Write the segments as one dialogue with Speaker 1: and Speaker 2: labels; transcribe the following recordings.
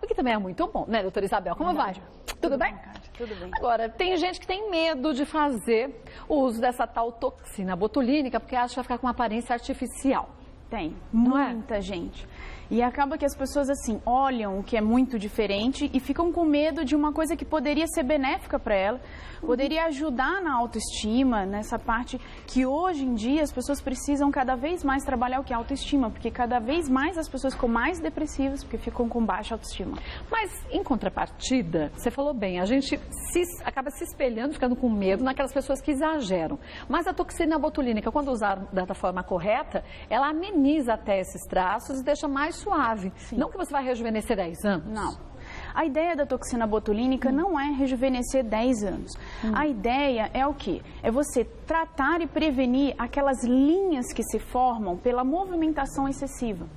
Speaker 1: que também é muito bom, né, doutora Isabel? Como vai? Tudo bem?
Speaker 2: Tudo bem.
Speaker 1: Agora, tem gente que tem medo de fazer o uso dessa tal toxina botulínica porque acha que vai ficar com uma aparência artificial.
Speaker 2: Tem,
Speaker 1: Não é?
Speaker 2: muita gente. E acaba que as pessoas, assim, olham o que é muito diferente e ficam com medo de uma coisa que poderia ser benéfica para ela, poderia ajudar na autoestima, nessa parte que hoje em dia as pessoas precisam cada vez mais trabalhar o que é autoestima, porque cada vez mais as pessoas ficam mais depressivas porque ficam com baixa autoestima.
Speaker 1: Mas, em contrapartida, você falou bem, a gente acaba se espelhando, ficando com medo naquelas pessoas que exageram. Mas a toxina botulínica, quando usada da forma correta, ela ameniza até esses traços e deixa mais suave.
Speaker 2: Sim.
Speaker 1: Não que você vai rejuvenescer 10 anos.
Speaker 2: Não. A ideia da toxina botulínica não é rejuvenescer 10 anos. A ideia é o quê? É você tratar e prevenir aquelas linhas que se formam pela movimentação excessiva.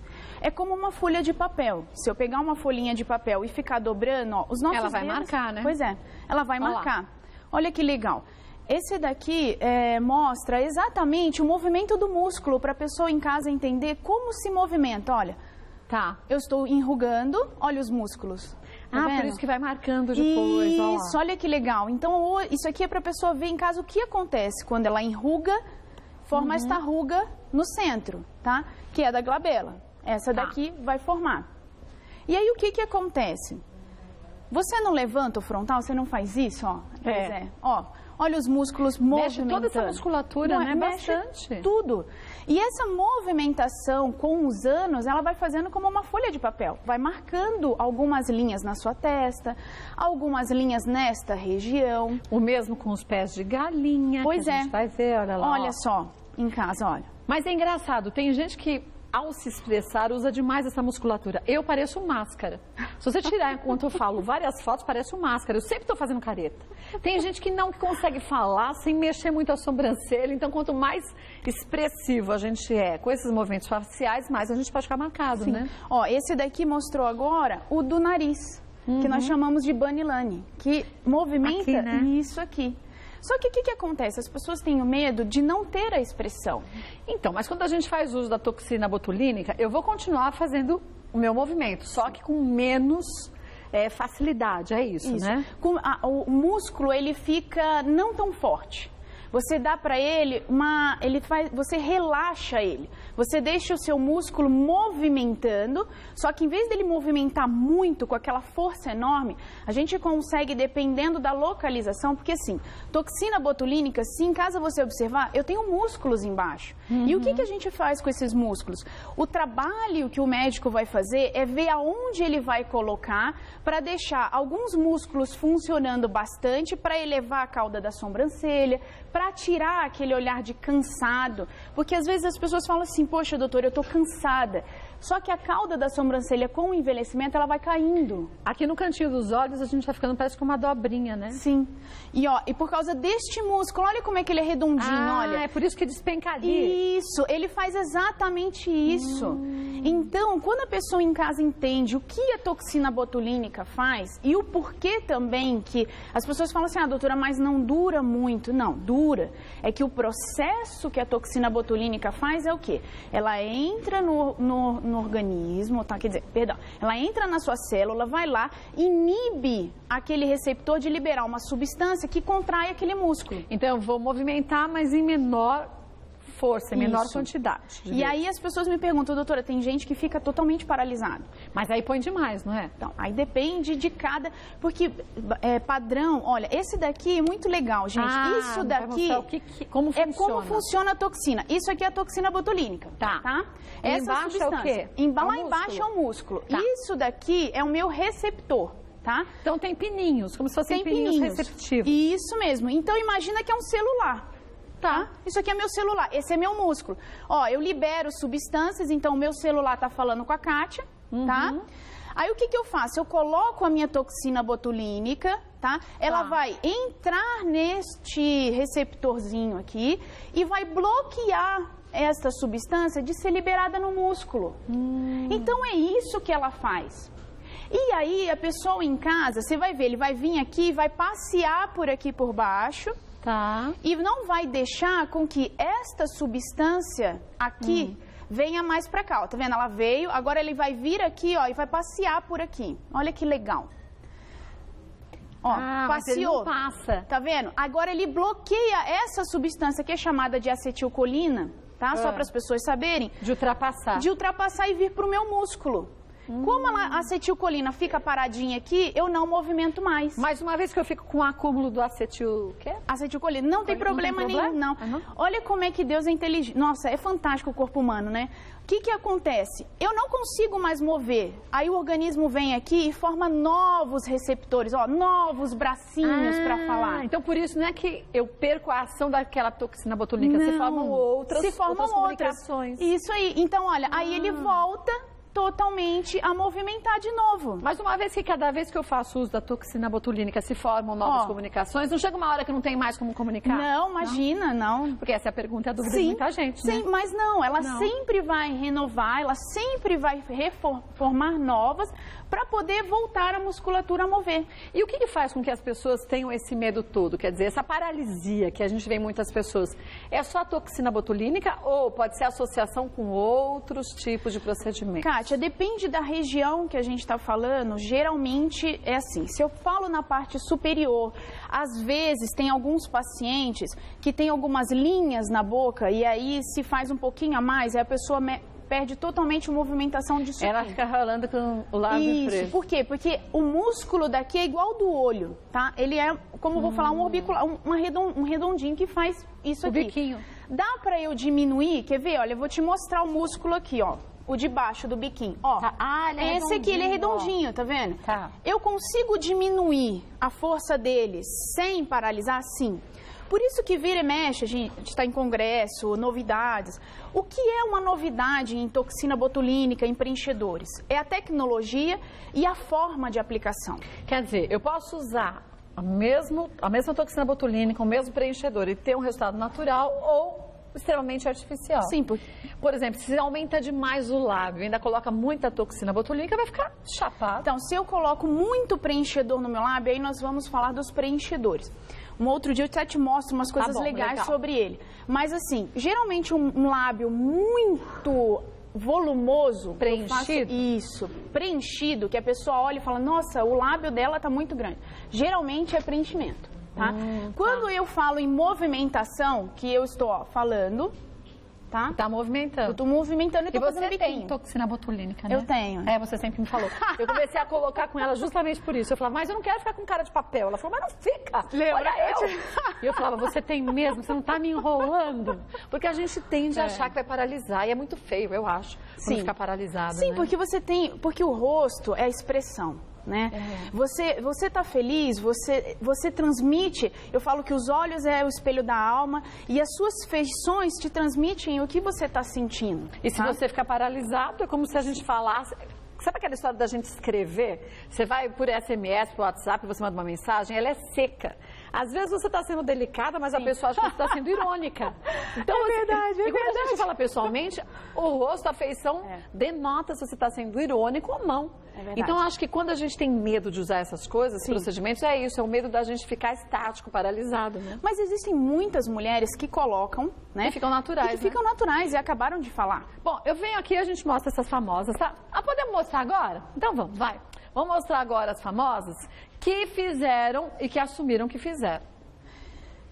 Speaker 2: É como uma folha de papel. Se eu pegar uma folhinha de papel e ficar dobrando, ó, os nossos
Speaker 1: Ela vai
Speaker 2: dedos,
Speaker 1: marcar, né?
Speaker 2: Pois é, ela vai
Speaker 1: Olha
Speaker 2: marcar.
Speaker 1: lá.
Speaker 2: Olha que legal. Esse daqui mostra exatamente o movimento do músculo para a pessoa em casa entender como se movimenta. Olha,
Speaker 1: Tá.
Speaker 2: eu estou enrugando, olha os músculos. Tá
Speaker 1: Por
Speaker 2: vendo?
Speaker 1: isso que vai marcando depois. Ó lá.
Speaker 2: Isso, olha que legal. Então, isso aqui é para a pessoa ver em casa o que acontece quando ela enruga, forma esta ruga no centro, tá? Que é da glabela. Essa daqui vai formar. E aí, o que que acontece? Você não levanta o frontal, você não faz isso, ó. Pois é. Ó, olha os músculos
Speaker 1: Mexe
Speaker 2: movimentando.
Speaker 1: toda essa musculatura, né?
Speaker 2: Mexe
Speaker 1: Bastante.
Speaker 2: tudo. E essa movimentação com os anos, ela vai fazendo como uma folha de papel. Vai marcando algumas linhas na sua testa, algumas linhas nesta região.
Speaker 1: O mesmo com os pés de galinha.
Speaker 2: Pois
Speaker 1: que a
Speaker 2: é.
Speaker 1: gente vai ver, olha lá.
Speaker 2: Olha
Speaker 1: ó.
Speaker 2: só, em casa, olha.
Speaker 1: Mas é engraçado, tem gente que, ao se expressar, usa demais essa musculatura. Eu pareço máscara. Se você tirar, enquanto eu falo várias fotos, parece um máscara. Eu sempre estou fazendo careta. Tem gente que não consegue falar sem mexer muito a sobrancelha. Então, quanto mais expressivo a gente é com esses movimentos faciais, mais a gente pode ficar marcado,
Speaker 2: Sim.
Speaker 1: né?
Speaker 2: Ó, esse daqui mostrou agora o do nariz, que nós chamamos de bunny line, que movimenta
Speaker 1: Aqui, né?
Speaker 2: isso aqui. Só que o que acontece? As pessoas têm o medo de não ter a expressão.
Speaker 1: Então, mas quando a gente faz uso da toxina botulínica, eu vou continuar fazendo o meu movimento, só que com menos facilidade, é isso, né?
Speaker 2: O músculo, ele fica não tão forte. Você dá para ele você relaxa ele. Você deixa o seu músculo movimentando, só que em vez dele movimentar muito com aquela força enorme, a gente consegue, dependendo da localização, porque assim, toxina botulínica, se em casa você observar, eu tenho músculos embaixo. E o que a gente faz com esses músculos? O trabalho que o médico vai fazer é ver aonde ele vai colocar para deixar alguns músculos funcionando bastante para elevar a cauda da sobrancelha, para tirar aquele olhar de cansado, porque às vezes as pessoas falam assim, poxa, doutor, eu estou cansada. Só que a cauda da sobrancelha com o envelhecimento, ela vai caindo.
Speaker 1: Aqui no cantinho dos olhos a gente vai ficando, parece com uma dobrinha, né?
Speaker 2: Sim. E por causa deste músculo, olha como é que ele é redondinho, olha.
Speaker 1: É por isso que despenca ali.
Speaker 2: Isso, ele faz exatamente isso. Então, quando a pessoa em casa entende o que a toxina botulínica faz e o porquê também que as pessoas falam assim, doutora, mas não dura muito. Não, dura. É que o processo que a toxina botulínica faz é o quê? Ela entra no organismo, tá? Quer dizer, perdão, ela entra na sua célula, vai lá, inibe aquele receptor de liberar uma substância que contrai aquele músculo.
Speaker 1: Então, eu vou movimentar, mas em menor força, em menor
Speaker 2: Isso.
Speaker 1: quantidade.
Speaker 2: E aí as pessoas me perguntam, doutora, tem gente que fica totalmente paralisado.
Speaker 1: Mas aí põe demais, não é?
Speaker 2: Então, aí depende de cada... Porque padrão, olha, esse daqui é muito legal, gente. Isso daqui
Speaker 1: como funciona.
Speaker 2: é como funciona a toxina. Isso aqui é a toxina botulínica.
Speaker 1: Tá.
Speaker 2: Essa
Speaker 1: embaixo
Speaker 2: substância.
Speaker 1: é o quê?
Speaker 2: Lá
Speaker 1: É o
Speaker 2: embaixo é o músculo.
Speaker 1: Tá.
Speaker 2: Isso daqui é o meu receptor, tá?
Speaker 1: Então tem pininhos, como se fossem
Speaker 2: Tem
Speaker 1: pininhos receptivos.
Speaker 2: Isso mesmo. Então imagina que é um celular. Tá? Isso aqui é meu celular, esse é meu músculo. Ó, eu libero substâncias, então o meu celular tá falando com a Kátia, tá? Aí o que eu faço? Eu coloco a minha toxina botulínica, tá? Ela vai entrar neste receptorzinho aqui e vai bloquear esta substância de ser liberada no músculo. Então é isso que ela faz. E aí a pessoa em casa, você vai ver, ele vai vir aqui, vai passear por aqui por baixo.
Speaker 1: Tá.
Speaker 2: E não vai deixar com que esta substância aqui venha mais pra cá, ó. Tá vendo? Ela veio, agora ele vai vir aqui, ó, e vai passear por aqui. Olha que legal. Ó, passeou.
Speaker 1: Mas ele não passa.
Speaker 2: Tá vendo? Agora ele bloqueia essa substância que é chamada de acetilcolina, tá? Só para as pessoas saberem.
Speaker 1: De ultrapassar.
Speaker 2: De ultrapassar e vir pro meu músculo. Como a acetilcolina fica paradinha aqui, eu não movimento mais.
Speaker 1: Mas uma vez que eu fico com o acúmulo do
Speaker 2: acetilcolina, não tem problema nenhum, não. Olha como é que Deus é inteligente. Nossa, é fantástico o corpo humano, né? O que acontece? Eu não consigo mais mover. Aí o organismo vem aqui e forma novos receptores, ó, novos bracinhos para falar.
Speaker 1: Então por isso não é que eu perco a ação daquela toxina botulínica, se formam outras comunicações.
Speaker 2: Isso aí. Então, olha, aí ele volta totalmente a movimentar de novo.
Speaker 1: Mas uma vez que cada vez que eu faço uso da toxina botulínica se formam novas comunicações, não chega uma hora que não tem mais como comunicar?
Speaker 2: Não, imagina, não.
Speaker 1: Porque essa é a pergunta e a dúvida de muita gente, né?
Speaker 2: Sim, mas não, ela sempre vai renovar, ela sempre vai reformar novas para poder voltar a musculatura a mover.
Speaker 1: E o que faz com que as pessoas tenham esse medo todo? Quer dizer, essa paralisia que a gente vê em muitas pessoas, é só a toxina botulínica ou pode ser associação com outros tipos de procedimentos?
Speaker 2: Kátia, depende da região que a gente está falando, geralmente é assim, se eu falo na parte superior, às vezes tem alguns pacientes que tem algumas linhas na boca e aí se faz um pouquinho a mais, aí a pessoa perde totalmente a movimentação disso.
Speaker 1: Ela fica rolando com o lábio preso.
Speaker 2: Isso, por quê? Porque o músculo daqui é igual ao do olho, tá? Ele é, como eu vou falar, um orbicular, um redondinho que faz isso aqui.
Speaker 1: O biquinho.
Speaker 2: Dá pra eu diminuir? Quer ver? Olha, eu vou te mostrar o músculo aqui, ó. O de baixo do biquinho, ó.
Speaker 1: Tá. Ah, ele é
Speaker 2: esse aqui, ele é redondinho, tá vendo?
Speaker 1: Tá.
Speaker 2: Eu consigo diminuir a força dele sem paralisar? Sim. Por isso que vira e mexe, a gente está em congresso, novidades. O que é uma novidade em toxina botulínica, em preenchedores? É a tecnologia e a forma de aplicação.
Speaker 1: Quer dizer, eu posso usar a mesma toxina botulínica, o mesmo preenchedor e ter um resultado natural ou extremamente artificial.
Speaker 2: Sim,
Speaker 1: por exemplo, se aumenta demais o lábio e ainda coloca muita toxina botulínica, vai ficar chapado.
Speaker 2: Então, se eu coloco muito preenchedor no meu lábio, aí nós vamos falar dos preenchedores. Um outro dia eu até te mostro umas coisas legais sobre ele. Mas assim, geralmente um lábio muito volumoso,
Speaker 1: preenchido,
Speaker 2: preenchido, que a pessoa olha e fala, nossa, o lábio dela tá muito grande. Geralmente é preenchimento, tá? Quando eu falo em movimentação, que eu estou falando, tá?
Speaker 1: Tá movimentando.
Speaker 2: Eu tô movimentando e tô fazendo biquinho.
Speaker 1: Você tem toxina botulínica, né?
Speaker 2: Eu tenho.
Speaker 1: É, você sempre me falou. Eu comecei a colocar com ela justamente por isso. Eu falava, mas eu não quero ficar com cara de papel. Ela falou, mas não fica.
Speaker 2: Lembra?
Speaker 1: Olha eu. E eu falava, você tem mesmo, você não tá me enrolando. Porque a gente tende a achar que vai paralisar. E é muito feio, eu acho, quando ficar paralisado.
Speaker 2: Sim,
Speaker 1: né?
Speaker 2: porque o rosto é a expressão. Né? Você tá feliz, você transmite, eu falo que os olhos é o espelho da alma e as suas feições te transmitem o que você está sentindo.
Speaker 1: E se você ficar paralisado, é como se a gente falasse... Sabe aquela história da gente escrever? Você vai por SMS, por WhatsApp, você manda uma mensagem, ela é seca. Às vezes você está sendo delicada, mas a pessoa acha que você está sendo irônica. Então,
Speaker 2: é verdade,
Speaker 1: e quando a gente fala pessoalmente, o rosto, a feição, denota se você está sendo irônico ou não. Então, acho que quando a gente tem medo de usar essas coisas, procedimentos, é isso, é o medo da gente ficar estático, paralisado, né?
Speaker 2: Mas existem muitas mulheres que colocam, né?
Speaker 1: Que ficam naturais,
Speaker 2: ficam naturais e acabaram de falar.
Speaker 1: Bom, eu venho aqui e a gente mostra essas famosas, tá? Podemos mostrar agora? Então vamos, vai. Vamos mostrar agora as famosas que fizeram e que assumiram que fizeram.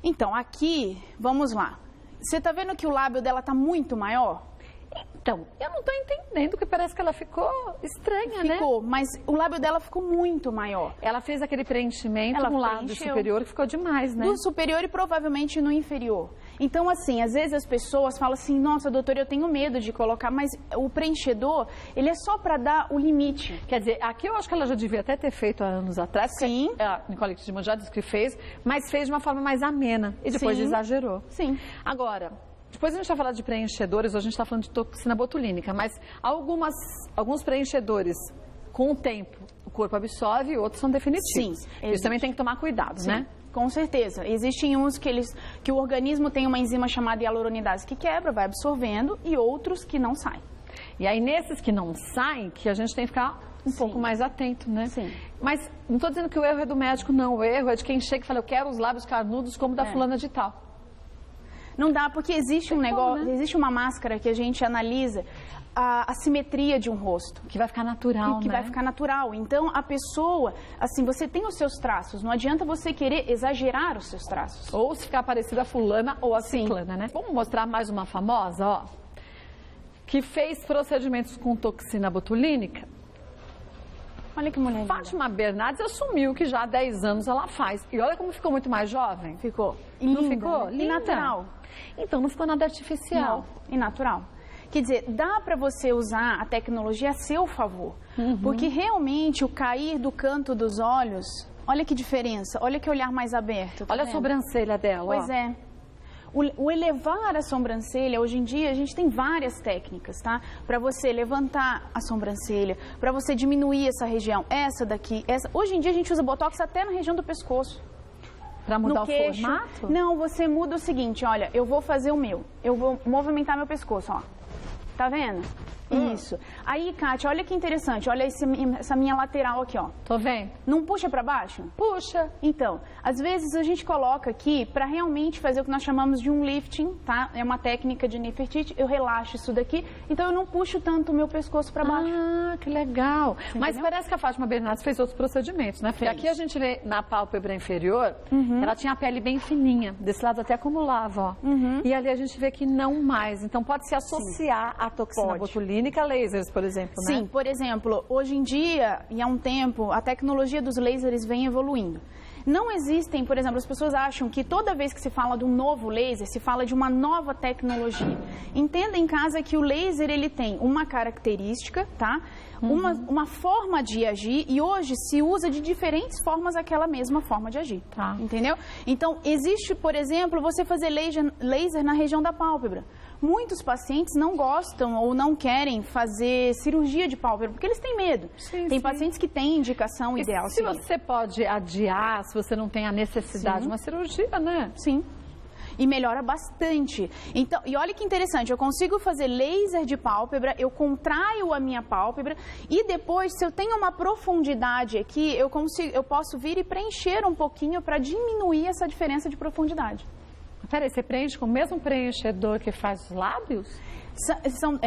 Speaker 2: Então, aqui, vamos lá. Você tá vendo que o lábio dela tá muito maior?
Speaker 1: Então, eu não tô entendendo, porque parece que ela ficou estranha, né?
Speaker 2: Ficou, mas o lábio dela ficou muito maior.
Speaker 1: Ela fez aquele preenchimento no lado superior que ficou demais, né?
Speaker 2: No superior e provavelmente no inferior. Então, assim, às vezes as pessoas falam assim, nossa, doutora, eu tenho medo de colocar, mas o preenchedor, ele é só para dar o limite.
Speaker 1: Quer dizer, aqui eu acho que ela já devia até ter feito há anos atrás.
Speaker 2: Sim.
Speaker 1: A Nicole Kidman já disse que fez, mas fez de uma forma mais amena e depois exagerou.
Speaker 2: Sim.
Speaker 1: Agora... Depois a gente vai falar de preenchedores, hoje a gente está falando de toxina botulínica, mas alguns preenchedores, com o tempo, o corpo absorve e outros são definitivos.
Speaker 2: Sim.
Speaker 1: Isso também tem que tomar cuidado, né?
Speaker 2: Com certeza. Existem uns que o organismo tem uma enzima chamada hialuronidase que quebra, vai absorvendo, e outros que não saem.
Speaker 1: E aí, nesses que não saem, que a gente tem que ficar um pouco mais atento, né?
Speaker 2: Sim.
Speaker 1: Mas não estou dizendo que o erro é do médico, não. O erro é de quem chega e fala, eu quero os lábios carnudos como da fulana de tal.
Speaker 2: Não dá, porque existe um negócio,
Speaker 1: né?
Speaker 2: existe uma máscara que a gente analisa a simetria de um rosto.
Speaker 1: Que vai ficar natural,
Speaker 2: Que
Speaker 1: né?
Speaker 2: vai ficar natural. Então, a pessoa, assim, você tem os seus traços. Não adianta você querer exagerar os seus traços.
Speaker 1: Ou se ficar parecida a fulana ou a ciclana, né? Vamos mostrar mais uma famosa, ó. Que fez procedimentos com toxina botulínica.
Speaker 2: Olha que mulher linda.
Speaker 1: Fátima Bernardes assumiu que já há 10 anos ela faz. E olha como ficou muito mais jovem.
Speaker 2: Ficou. E
Speaker 1: Não
Speaker 2: linda,
Speaker 1: ficou?
Speaker 2: né?
Speaker 1: Linda.
Speaker 2: E natural.
Speaker 1: Então não ficou nada artificial.
Speaker 2: Não, e natural. Quer dizer, dá para você usar a tecnologia a seu favor. Porque realmente o cair do canto dos olhos, olha que diferença, olha que olhar mais aberto. Tá
Speaker 1: Olha
Speaker 2: vendo?
Speaker 1: a sobrancelha dela,
Speaker 2: Pois
Speaker 1: ó.
Speaker 2: é. O elevar a sobrancelha, hoje em dia a gente tem várias técnicas, tá? Para você levantar a sobrancelha, para você diminuir essa região, essa daqui, essa. Hoje em dia a gente usa botox até na região do pescoço.
Speaker 1: Pra mudar
Speaker 2: No
Speaker 1: o
Speaker 2: queixo.
Speaker 1: formato?
Speaker 2: Não, você muda o seguinte, olha, eu vou fazer o meu. Eu vou movimentar meu pescoço, ó. Tá vendo? Isso. Aí, Kátia, olha que interessante. Olha essa minha lateral aqui, ó.
Speaker 1: Tô vendo?
Speaker 2: Não puxa pra baixo?
Speaker 1: Puxa.
Speaker 2: Então, às vezes a gente coloca aqui para realmente fazer o que nós chamamos de um lifting, tá? É uma técnica de Nefertiti. Eu relaxo isso daqui, então eu não puxo tanto o meu pescoço para baixo.
Speaker 1: Ah, que legal. Mas
Speaker 2: entendeu?
Speaker 1: parece que a Fátima Bernardes fez outros procedimentos, né? Porque
Speaker 2: Fez.
Speaker 1: aqui a gente vê na pálpebra inferior, ela tinha a pele bem fininha. Desse lado até acumulava, ó. E ali a gente vê que não mais. Então pode se associar à toxina
Speaker 2: Pode.
Speaker 1: botulínica a lasers, por exemplo, né?
Speaker 2: Sim, por exemplo, hoje em dia, e há um tempo, a tecnologia dos lasers vem evoluindo. Não existem, por exemplo, as pessoas acham que toda vez que se fala de um novo laser, se fala de uma nova tecnologia. Entenda em casa que o laser, ele tem uma característica, tá? Uma forma de agir, e hoje se usa de diferentes formas aquela mesma forma de agir.
Speaker 1: Tá.
Speaker 2: Entendeu? Então, existe, por exemplo, você fazer laser na região da pálpebra. Muitos pacientes não gostam ou não querem fazer cirurgia de pálpebra, porque eles têm medo.
Speaker 1: Sim,
Speaker 2: Tem
Speaker 1: sim.
Speaker 2: pacientes que têm indicação
Speaker 1: E
Speaker 2: ideal.
Speaker 1: se
Speaker 2: sim.
Speaker 1: você pode adiar, se você não tem a necessidade de uma cirurgia, né?
Speaker 2: Sim. E melhora bastante. Então, e olha que interessante, eu consigo fazer laser de pálpebra, eu contraio a minha pálpebra e depois, se eu tenho uma profundidade aqui, eu posso vir e preencher um pouquinho para diminuir essa diferença de profundidade.
Speaker 1: Peraí, você preenche com o mesmo preenchedor que faz os lábios?
Speaker 2: São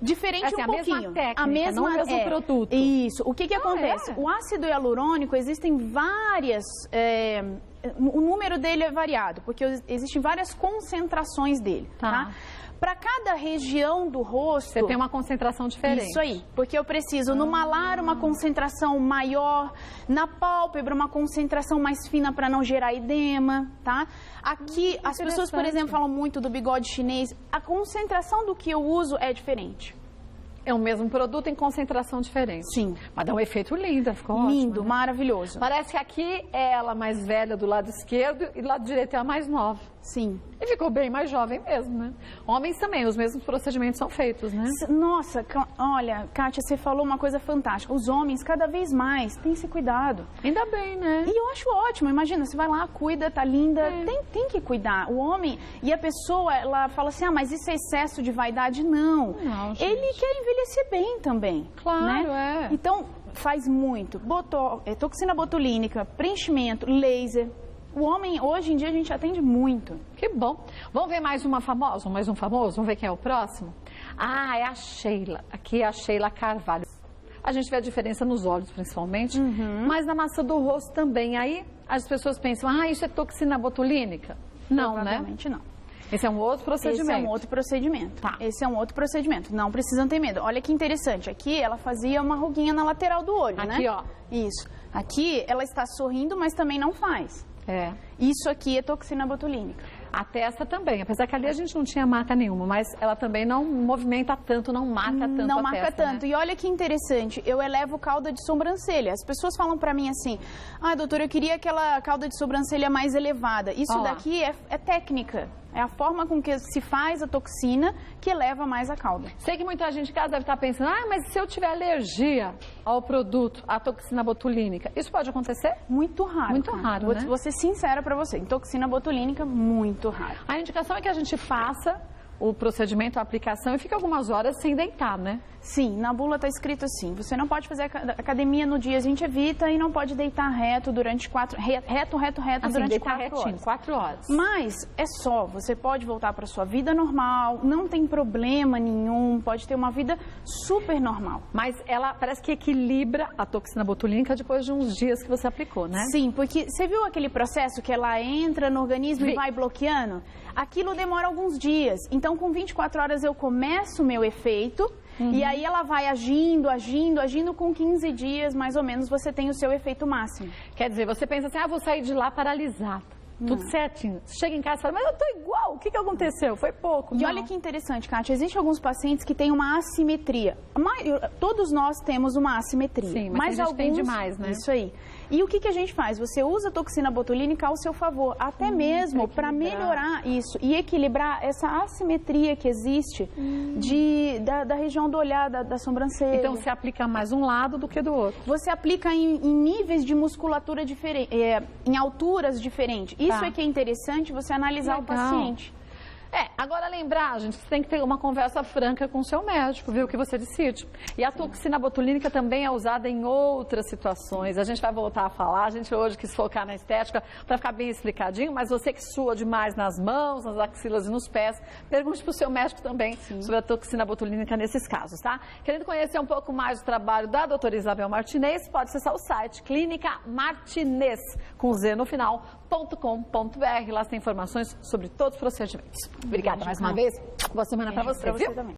Speaker 2: diferente
Speaker 1: Assim,
Speaker 2: um
Speaker 1: a mesma
Speaker 2: pouquinho.
Speaker 1: técnica, não o mesmo produto.
Speaker 2: Isso. O que acontece?
Speaker 1: é?
Speaker 2: O ácido hialurônico, existem várias... o número dele é variado, porque existem várias concentrações dele, tá? Para cada região do rosto...
Speaker 1: Você tem uma concentração diferente.
Speaker 2: Isso aí, porque eu preciso no malar uma concentração maior, na pálpebra uma concentração mais fina para não gerar edema, tá? Aqui, as pessoas, por exemplo, falam muito do bigode chinês. A concentração do que eu uso é diferente.
Speaker 1: É o mesmo produto em concentração diferente.
Speaker 2: Sim.
Speaker 1: Mas dá um efeito lindo, ficou
Speaker 2: Lindo,
Speaker 1: ótimo, né?
Speaker 2: maravilhoso.
Speaker 1: Parece que aqui é ela mais velha do lado esquerdo e do lado direito é a mais nova.
Speaker 2: Sim.
Speaker 1: E ficou bem mais jovem mesmo, né? Homens também, os mesmos procedimentos são feitos, né?
Speaker 2: Nossa, olha, Kátia, você falou uma coisa fantástica. Os homens, cada vez mais, têm esse cuidado.
Speaker 1: Ainda bem, né?
Speaker 2: E eu acho ótimo. Imagina, você vai lá, cuida, tá linda. Tem que cuidar. O homem, e a pessoa, ela fala assim, mas isso é excesso de vaidade? Não.
Speaker 1: Não, gente.
Speaker 2: Ele quer envelhecer bem também.
Speaker 1: Claro,
Speaker 2: né?
Speaker 1: é.
Speaker 2: Então, faz muito. Toxina botulínica, preenchimento, laser. O homem, hoje em dia, a gente atende muito.
Speaker 1: Que bom. Vamos ver mais uma famosa, mais um famoso? Vamos ver quem é o próximo? Ah, é a Sheila. Aqui é a Sheila Carvalho. A gente vê a diferença nos olhos, principalmente, mas na massa do rosto também. Aí as pessoas pensam, isso é toxina botulínica? Não, né?
Speaker 2: Provavelmente não.
Speaker 1: Esse é um outro procedimento.
Speaker 2: Esse é um outro procedimento.
Speaker 1: Tá.
Speaker 2: Esse é um outro procedimento. Não precisam ter medo. Olha que interessante. Aqui ela fazia uma ruguinha na lateral do olho, né?
Speaker 1: Aqui, ó.
Speaker 2: Isso. Aqui ela está sorrindo, mas também não faz.
Speaker 1: É.
Speaker 2: Isso aqui é toxina botulínica.
Speaker 1: A testa também, apesar que ali a gente não tinha marca nenhuma, mas ela também não movimenta tanto, não marca tanto
Speaker 2: Não
Speaker 1: a
Speaker 2: marca
Speaker 1: testa,
Speaker 2: tanto.
Speaker 1: né?
Speaker 2: E olha que interessante, eu elevo cauda de sobrancelha. As pessoas falam pra mim assim, doutora, eu queria aquela cauda de sobrancelha mais elevada. Isso
Speaker 1: Ó lá.
Speaker 2: daqui é técnica. É a forma com que se faz a toxina que eleva mais a cauda.
Speaker 1: Sei que muita gente em casa deve estar pensando, mas se eu tiver alergia ao produto, à toxina botulínica, isso pode acontecer?
Speaker 2: Muito raro.
Speaker 1: Muito
Speaker 2: cara.
Speaker 1: raro,
Speaker 2: Vou
Speaker 1: né?
Speaker 2: ser sincera pra você. Toxina botulínica, muito raro.
Speaker 1: A indicação é que a gente faça o procedimento, a aplicação, e fica algumas horas sem deitar, né?
Speaker 2: Sim, na bula está escrito assim, você não pode fazer academia no dia, a gente evita, e não pode deitar reto durante reto
Speaker 1: Assim,
Speaker 2: durante
Speaker 1: deitar
Speaker 2: 4
Speaker 1: retinho,
Speaker 2: horas.
Speaker 1: 4 horas.
Speaker 2: Mas é só, você pode voltar para sua vida normal, não tem problema nenhum, pode ter uma vida super normal.
Speaker 1: Mas ela parece que equilibra a toxina botulínica depois de uns dias que você aplicou, né?
Speaker 2: Sim, porque você viu aquele processo que ela entra no organismo e vai bloqueando? Aquilo demora alguns dias. Então, com 24 horas eu começo o meu efeito. E aí ela vai agindo, com 15 dias, mais ou menos, você tem o seu efeito máximo.
Speaker 1: Quer dizer, você pensa assim, vou sair de lá paralisada. Tudo certinho. Chega em casa e fala, mas eu tô igual, o que aconteceu? Foi pouco.
Speaker 2: E olha que interessante, Kátia, existem alguns pacientes que têm uma assimetria. Todos nós temos uma assimetria.
Speaker 1: Sim, mas alguns tem demais, né?
Speaker 2: Isso aí. E o que a gente faz? Você usa a toxina botulínica ao seu favor, até mesmo para melhorar isso e equilibrar essa assimetria que existe da região do olhar, da sobrancelha.
Speaker 1: Então, você aplica mais um lado do que do outro.
Speaker 2: Você aplica em níveis de musculatura diferentes, em alturas diferentes. Isso é que é interessante você analisar o paciente.
Speaker 1: Agora lembrar, gente, que você tem que ter uma conversa franca com o seu médico, ver o que você decide. E a toxina botulínica também é usada em outras situações. A gente vai voltar a falar, a gente hoje quis focar na estética para ficar bem explicadinho, mas você que sua demais nas mãos, nas axilas e nos pés, pergunte para o seu médico também sobre a toxina botulínica nesses casos, tá? Querendo conhecer um pouco mais do trabalho da doutora Isabel Martinez, pode acessar o site Clínica Martinez, com Z no final, .com.br. Lá tem informações sobre todos os procedimentos. Obrigada mais uma vez. Boa semana para você, viu?
Speaker 2: Também.